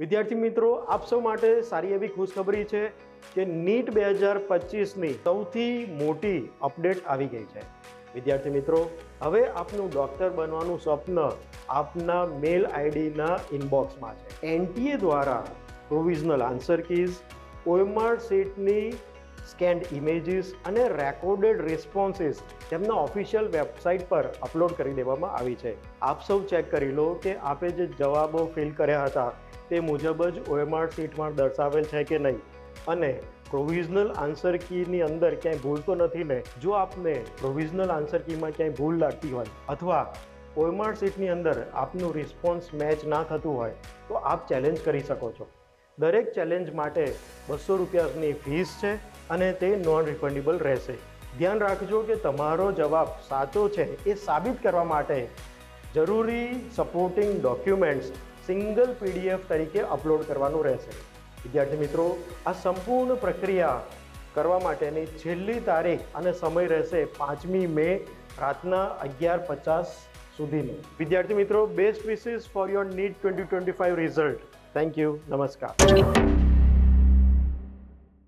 વિદ્યાર્થી મિત્રો, આપ સૌ માટે સારી એવી ખુશખબરી છે કે નીટ 2025ની સૌથી મોટી અપડેટ આવી ગઈ છે. વિદ્યાર્થી મિત્રો, હવે આપનું ડૉક્ટર બનવાનું સ્વપ્ન આપના મેલ આઈડીના ઇનબોક્સમાં છે. એનટીએ દ્વારા પ્રોવિઝનલ આન્સર કીઝ, OMR શીટની સ્કેન્ડ ઇમેજીસ અને રેકોર્ડેડ રિસ્પોન્સીસ તેમના ઓફિશિયલ વેબસાઇટ પર અપલોડ કરી દેવામાં આવી છે. આપ સૌ ચેક કરી લો કે આપે જે જવાબો ફિલ કર્યા હતા તે મુજબ જ OMR શીટમાં દર્શાવેલ છે કે નહીં, અને પ્રોવિઝનલ આન્સર કીની અંદર ક્યાંય ભૂલ તો નથી ને. જો આપને પ્રોવિઝનલ આન્સર કીમાં ક્યાંય ભૂલ લાગતી હોય અથવા OMR શીટની અંદર આપનું રિસ્પોન્સ મેચ ના થતું હોય તો આપ ચેલેન્જ કરી શકો છો. દરેક ચેલેન્જ માટે 200 રૂપિયાની ફીસ છે અને તે નોન રિફંડેબલ રહેશે. ધ્યાન રાખજો કે તમારો જવાબ સાચો છે એ સાબિત કરવા માટે જરૂરી સપોર્ટિંગ ડોક્યુમેન્ટ્સ સિંગલ PDF તરીકે અપલોડ કરવાનું રહેશે. વિદ્યાર્થી મિત્રો, આ સંપૂર્ણ પ્રક્રિયા કરવા માટેની છેલ્લી તારીખ અને સમય રહેશે 5મી મે રાતના 11:50 સુધીનો. વિદ્યાર્થી મિત્રો, best wishes for your NEET 2025 result. Thank you. નમસ્કાર.